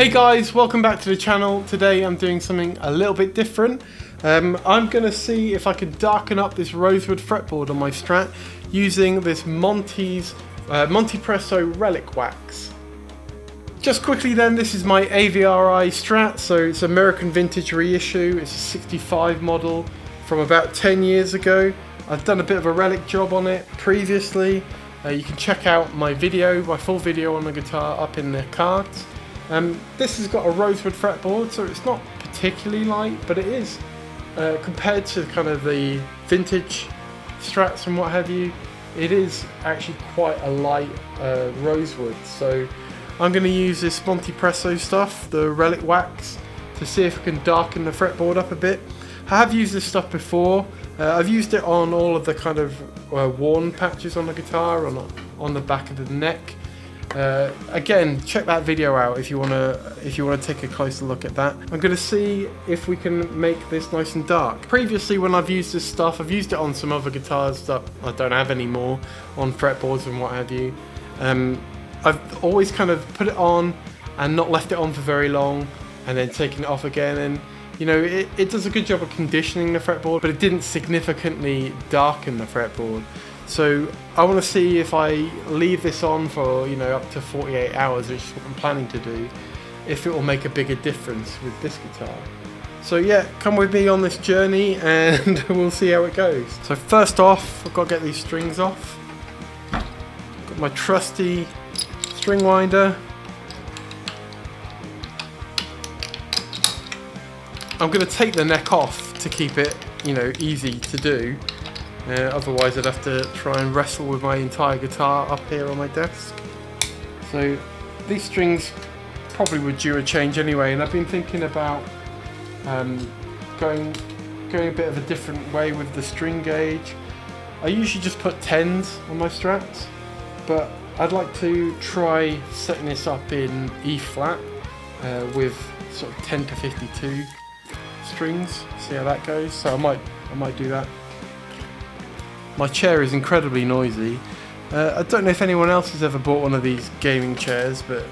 Hey guys, welcome back to the channel. Today I'm doing something a little bit different. I'm going to see if I can darken up this rosewood fretboard on my Strat using this Monty's Montypresso Relic Wax. Just quickly then, this is my AVRI Strat, so it's American Vintage reissue. It's a 65 model from about 10 years ago. I've done a bit of a relic job on it previously. You can check out my full video on the guitar up in the cards. This has got a rosewood fretboard, so it's not particularly light, but it is, compared to kind of the vintage Strats and what have you, it is actually quite a light rosewood. So I'm going to use this Montypresso stuff, the Relic Wax, to see if I can darken the fretboard up a bit. I have used this stuff before. I've used it on all of the kind of worn patches on the guitar, on the back of the neck. Again, check that video out if you wanna take a closer look at that. I'm gonna see if we can make this nice and dark. Previously, when I've used this stuff, I've used it on some other guitars that I don't have anymore, on fretboards and what have you. I've always kind of put it on and not left it on for very long, and then taken it off again. And you know, it does a good job of conditioning the fretboard, but it didn't significantly darken the fretboard. So I want to see if I leave this on for, you know, up to 48 hours, which is what I'm planning to do, if it will make a bigger difference with this guitar. So yeah, come with me on this journey and we'll see how it goes. So first off, I've got to get these strings off. Got my trusty string winder. I'm going to take the neck off to keep it, you know, easy to do. Otherwise I'd have to try and wrestle with my entire guitar up here on my desk. So these strings probably would due a change anyway, and I've been thinking about going a bit of a different way with the string gauge. I usually just put 10s on my Strats, but I'd like to try setting this up in E flat with sort of 10 to 52 strings, see how that goes. So I might do that. My chair is incredibly noisy. I don't know if anyone else has ever bought one of these gaming chairs, but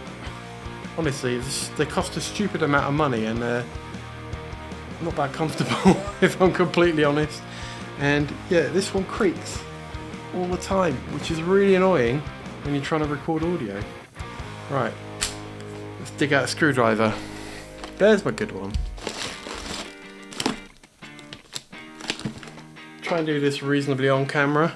honestly, they cost a stupid amount of money and they're not that comfortable, if I'm completely honest. And yeah, this one creaks all the time, which is really annoying when you're trying to record audio. Right, let's dig out a screwdriver. There's my good one. Try and do this reasonably on camera.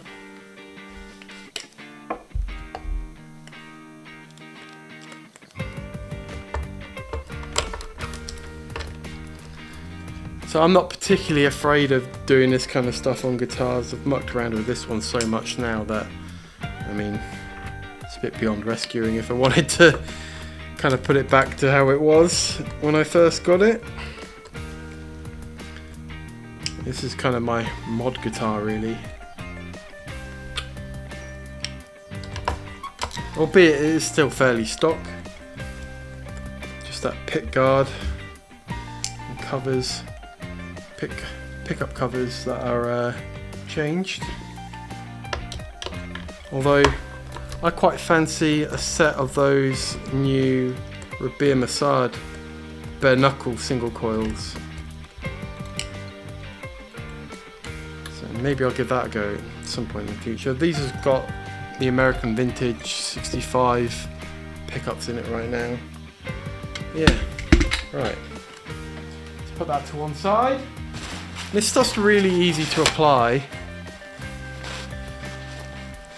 So I'm not particularly afraid of doing this kind of stuff on guitars. I've mucked around with this one so much now that, I mean, it's a bit beyond rescuing if I wanted to kind of put it back to how it was when I first got it. This is kind of my mod guitar, really. Albeit it is still fairly stock. Just that pick guard and covers, pickup covers that are changed. Although I quite fancy a set of those new Rabir Masad bare knuckle single coils. Maybe I'll give that a go at some point in the future. These have got the American Vintage 65 pickups in it right now. Yeah, right. Let's put that to one side. This stuff's really easy to apply.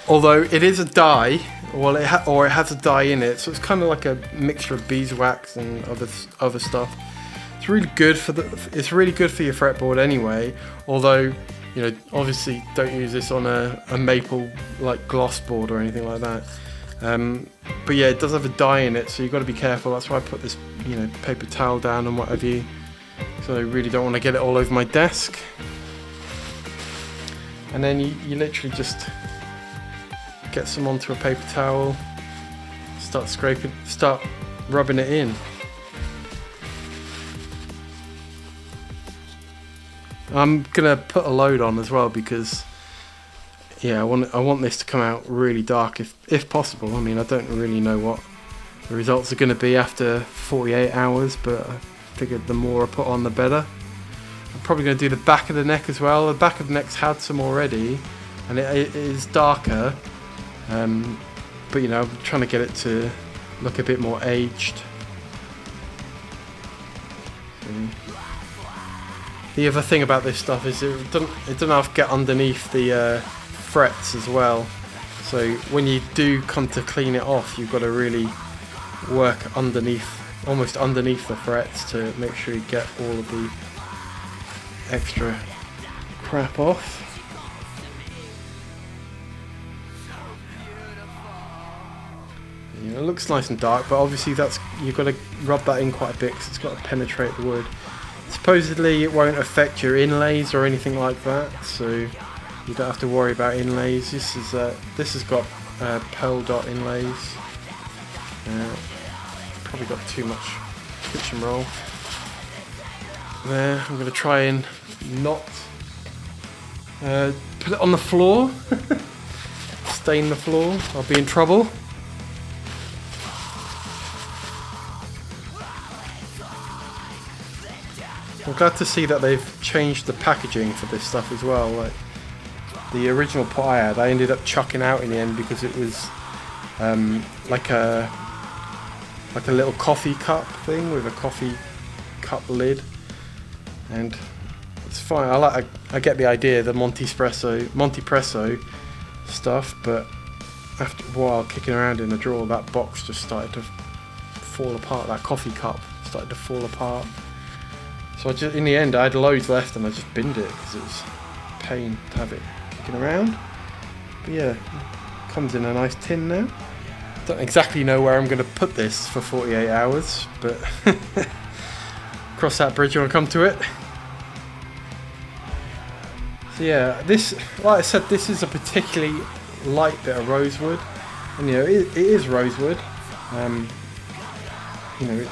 Although it is a dye, well, it has a dye in it, so it's kind of like a mixture of beeswax and other stuff. It's really good for your fretboard anyway. Although, you know, obviously don't use this on a maple like gloss board or anything like that. But yeah, it does have a dye in it, so you've got to be careful. That's why I put this, you know, paper towel down and what have you. So I really don't want to get it all over my desk. And then you literally just get some onto a paper towel, start rubbing it in. I'm gonna put a load on as well because, yeah, I want this to come out really dark if possible. I mean, I don't really know what the results are going to be after 48 hours, but I figured the more I put on the better. I'm probably going to do the back of the neck as well. The back of the neck's had some already, and it is darker, but you know, I'm trying to get it to look a bit more aged. The other thing about this stuff is it doesn't have to get underneath the frets as well. So when you do come to clean it off, you've got to really work underneath, almost underneath the frets, to make sure you get all of the extra crap off. You know, it looks nice and dark, but obviously you've got to rub that in quite a bit because it's got to penetrate the wood. Supposedly it won't affect your inlays or anything like that, so you don't have to worry about inlays. This has got pearl dot inlays. Probably got too much kitchen roll there. I'm going to try and not put it on the floor, stain the floor. I'll be in trouble. I'm glad to see that they've changed the packaging for this stuff as well. Like the original pot I had, I ended up chucking out in the end because it was like a little coffee cup thing with a coffee cup lid, and it's fine. I get the idea, the Montypresso stuff, but after a while kicking around in the drawer, that box just started to fall apart. That coffee cup started to fall apart. So in the end, I had loads left, and I just binned it because it was a pain to have it kicking around. But yeah, it comes in a nice tin now. Don't exactly know where I'm going to put this for 48 hours, but cross that bridge when I come to it. So yeah, this, like I said, this is a particularly light bit of rosewood, and you know it is rosewood. You know,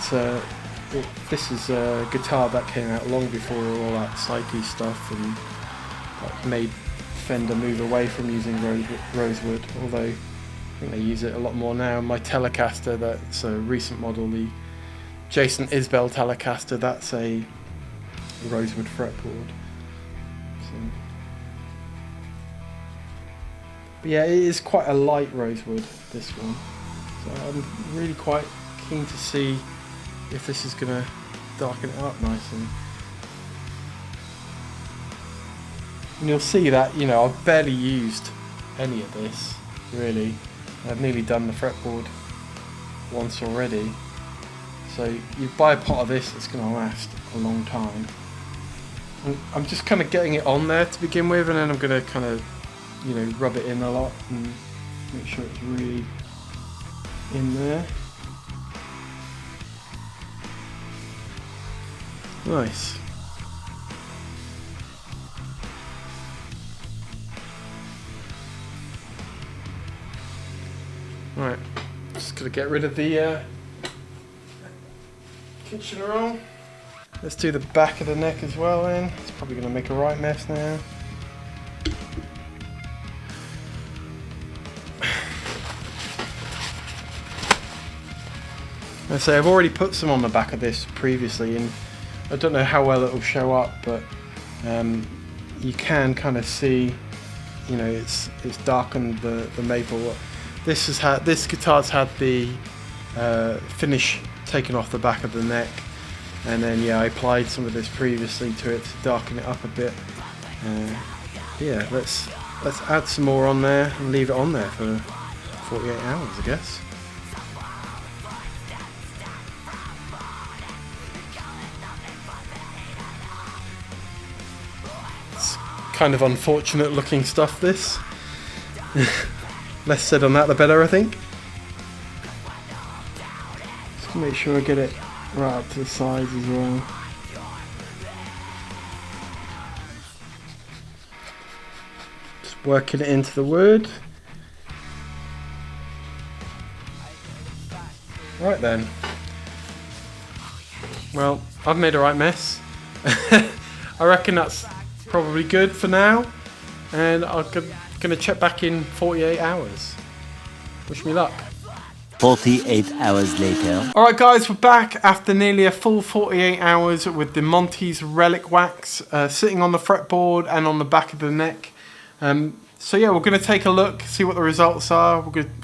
this is a guitar that came out long before all that Psyche stuff, and like made Fender move away from using rosewood, although I think they use it a lot more now. My Telecaster, that's a recent model, the Jason Isbell Telecaster, that's a rosewood fretboard. So, but yeah, it is quite a light rosewood, this one. So I'm really quite keen to see if this is going to darken it up nicely. And you'll see that, you know, I've barely used any of this, really. I've nearly done the fretboard once already. So you buy a pot of this, it's going to last a long time. And I'm just kind of getting it on there to begin with, and then I'm going to kind of, you know, rub it in a lot and make sure it's really in there. Nice. Right, just gotta get rid of the kitchen roll. Let's do the back of the neck as well then. It's probably gonna make a right mess now. I say I've already put some on the back of this previously, and I don't know how well it'll show up, but you can kind of see, you know, it's darkened the maple. This guitar's had the finish taken off the back of the neck, and then yeah, I applied some of this previously to it to darken it up a bit. Yeah, let's add some more on there and leave it on there for 48 hours, I guess. Kind of unfortunate looking stuff, this. Less said on that the better, I think. Just to make sure I get it right up to the sides as well. Just working it into the wood. Right then. Well, I've made a right mess. I reckon that's probably good for now, and I'm gonna check back in 48 hours. Wish me luck. 48 hours later. Alright guys, we're back after nearly a full 48 hours with the Monty's Relic Wax sitting on the fretboard and on the back of the neck. So yeah, we're going to take a look, see what the results are.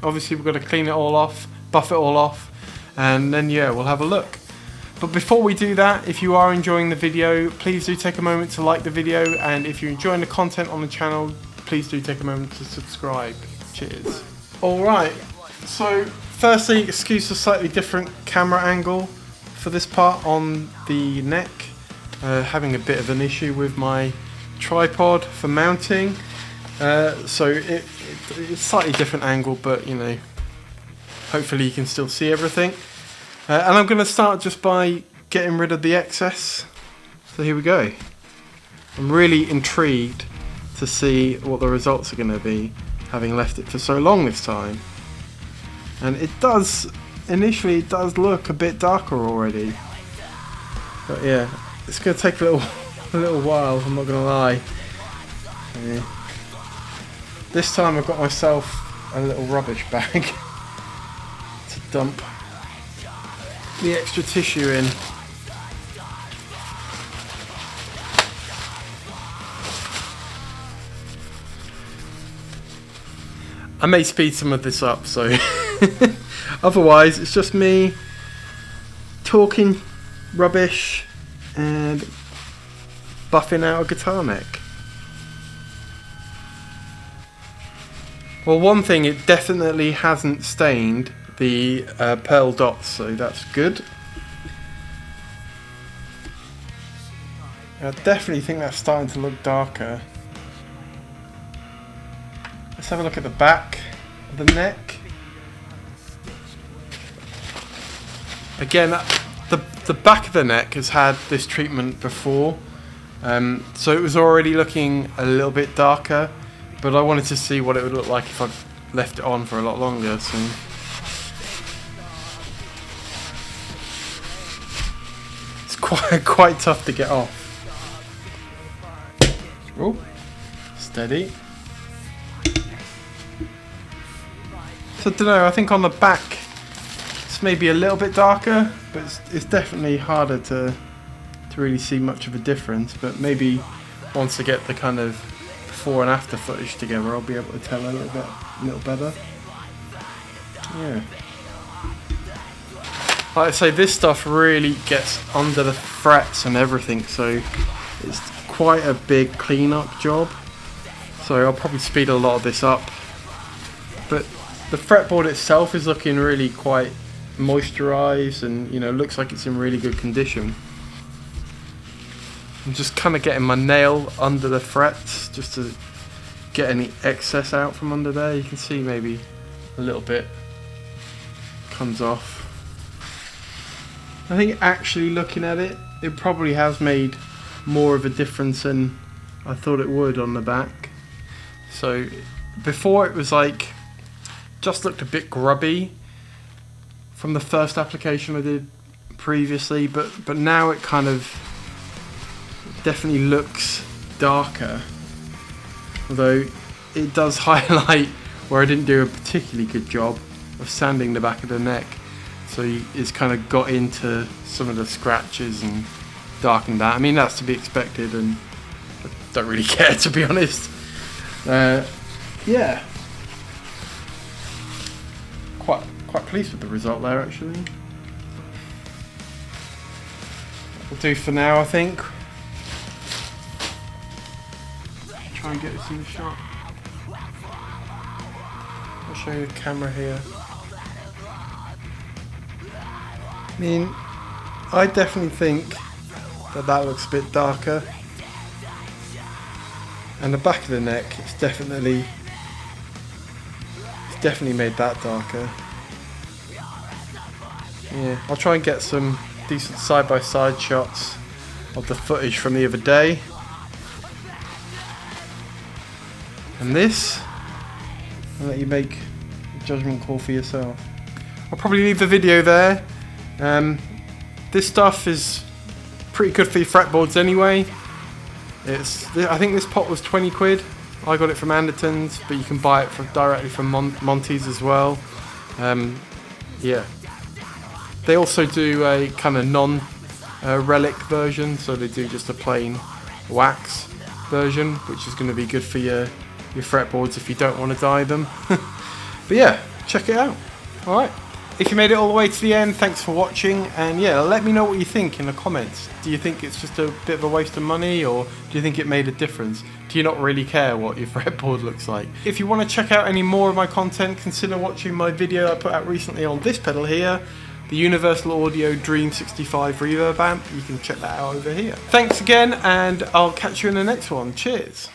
Obviously we're going to clean it all off, buff it all off, and then yeah, we'll have a look. But before we do that, if you are enjoying the video, please do take a moment to like the video, and if you're enjoying the content on the channel, please do take a moment to subscribe. Cheers. Alright, so firstly, excuse the slightly different camera angle for this part on the neck. Having a bit of an issue with my tripod for mounting. So it's slightly different angle, but you know, hopefully you can still see everything. And I'm going to start just by getting rid of the excess. So here we go. I'm really intrigued to see what the results are going to be, having left it for so long this time. And it does, initially it does look a bit darker already. But yeah, it's going to take a little while, I'm not going to lie. Yeah. This time I've got myself a little rubbish bag to dump the extra tissue in. I may speed some of this up, so otherwise it's just me talking rubbish and buffing out a guitar neck. Well, one thing, it definitely hasn't stained the pearl dots, so that's good. I definitely think that's starting to look darker. Let's have a look at the back of the neck. Again, the back of the neck has had this treatment before, so it was already looking a little bit darker, but I wanted to see what it would look like if I left it on for a lot longer. So quite tough to get off. Oh, steady. So I don't know, I think on the back it's maybe a little bit darker, but it's definitely harder to really see much of a difference. But maybe once I get the kind of before and after footage together, I'll be able to tell a little better. Yeah. Like I say, this stuff really gets under the frets and everything, so it's quite a big clean-up job. So I'll probably speed a lot of this up. But the fretboard itself is looking really quite moisturised, and you know, looks like it's in really good condition. I'm just kind of getting my nail under the frets just to get any excess out from under there. You can see maybe a little bit comes off. I think actually looking at it, it probably has made more of a difference than I thought it would on the back. So before it was like, just looked a bit grubby from the first application I did previously, but now it kind of definitely looks darker. Although it does highlight where I didn't do a particularly good job of sanding the back of the neck. So it's kind of got into some of the scratches and darkened that. I mean, that's to be expected, and I don't really care, to be honest. Yeah. Quite pleased with the result there, actually. That'll do for now, I think. Try and get this in the shot. I'll show you the camera here. I mean, I definitely think that looks a bit darker. And the back of the neck, it's definitely made that darker. Yeah, I'll try and get some decent side-by-side shots of the footage from the other day. And this, I'll let you make a judgment call for yourself. I'll probably leave the video there. This stuff is pretty good for your fretboards anyway. I think this pot was 20 quid. I got it from Anderton's, but you can buy it directly from Monty's as well. Yeah. They also do a kind of non-relic version, so they do just a plain wax version, which is going to be good for your fretboards if you don't want to dye them. But yeah, check it out. Alright. If you made it all the way to the end, thanks for watching, and yeah, let me know what you think in the comments. Do you think it's just a bit of a waste of money, or do you think it made a difference? Do you not really care what your fretboard looks like? If you want to check out any more of my content, consider watching my video I put out recently on this pedal here, the Universal Audio Dream 65 reverb amp. You can check that out over here. Thanks again, and I'll catch you in the next one. Cheers!